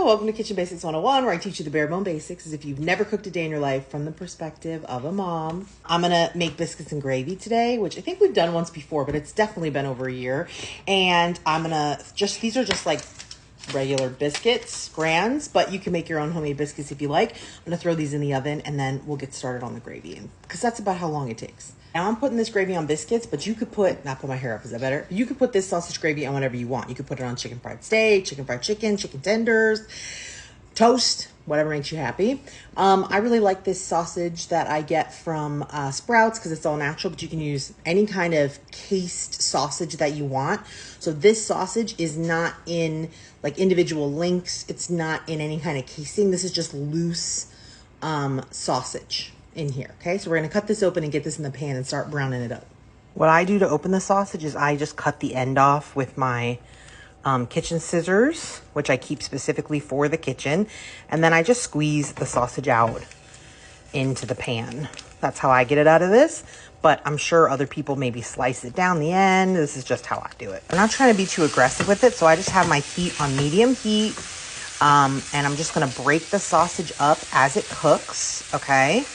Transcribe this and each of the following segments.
welcome to Kitchen Basics 101, where I teach you the bare bone basics as if you've never cooked a day in your life from the perspective of a mom. I'm gonna make biscuits and gravy today, which I think we've done once before, but it's definitely been over a year. And I'm gonna these are just like regular biscuits, grands, but you can make your own homemade biscuits if you like. I'm gonna throw these in the oven and then we'll get started on the gravy, because that's about how long it takes. Now I'm putting this gravy on biscuits, but you could not put my hair up, is that better? You could put this sausage gravy on whatever you want. You could put it on chicken fried steak, chicken fried chicken, chicken tenders, toast, whatever makes you happy. I really like this sausage that I get from Sprouts because it's all natural, but you can use any kind of cased sausage that you want. So this sausage is not in like individual links. It's not in any kind of casing. This is just loose sausage in here. Okay, so we're gonna cut this open and get this in the pan and start browning it up. What I do to open the sausage is I just cut the end off with my kitchen scissors, which I keep specifically for the kitchen. And then I just squeeze the sausage out into the pan. That's how I get it out of this. But I'm sure other people maybe slice it down the end. This is just how I do it. I'm not trying to be too aggressive with it, so I just have my heat on medium heat. And I'm just gonna break the sausage up as it cooks, okay,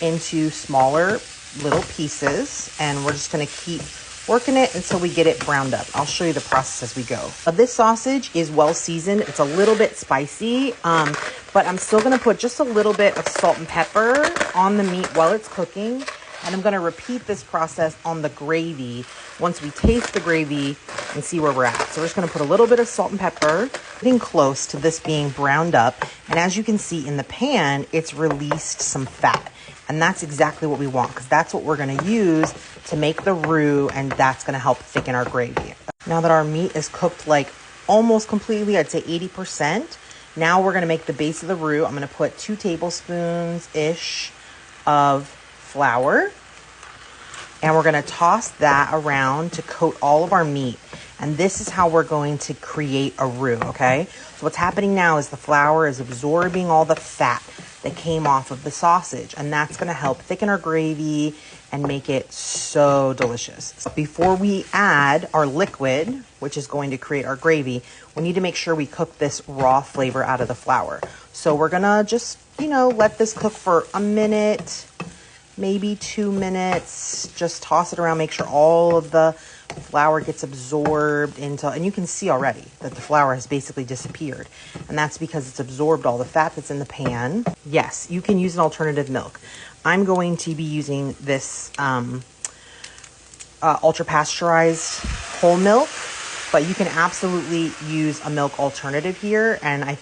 into smaller little pieces. And we're just gonna keep working it until we get it browned up. I'll show you the process as we go. This sausage is well seasoned. It's a little bit spicy, but I'm still gonna put just a little bit of salt and pepper on the meat while it's cooking. And I'm gonna repeat this process on the gravy once we taste the gravy and see where we're at. So we're just gonna put a little bit of salt and pepper, getting close to this being browned up. And as you can see in the pan, it's released some fat. And that's exactly what we want, because that's what we're gonna use to make the roux, and that's gonna help thicken our gravy. Now that our meat is cooked like almost completely, I'd say 80%, now we're gonna make the base of the roux. I'm gonna put 2 tablespoons-ish of flour, and we're gonna toss that around to coat all of our meat. And this is how we're going to create a roux, okay? So what's happening now is the flour is absorbing all the fat that came off of the sausage, and that's gonna help thicken our gravy and make it so delicious. Before we add our liquid, which is going to create our gravy, we need to make sure we cook this raw flavor out of the flour. So we're gonna just, let this cook for a minute, maybe 2 minutes. Just toss it around, make sure all of the flour gets absorbed into, and you can see already that the flour has basically disappeared. And that's because it's absorbed all the fat that's in the pan. Yes, you can use an alternative milk. I'm going to be using this ultra pasteurized whole milk, but you can absolutely use a milk alternative here. And I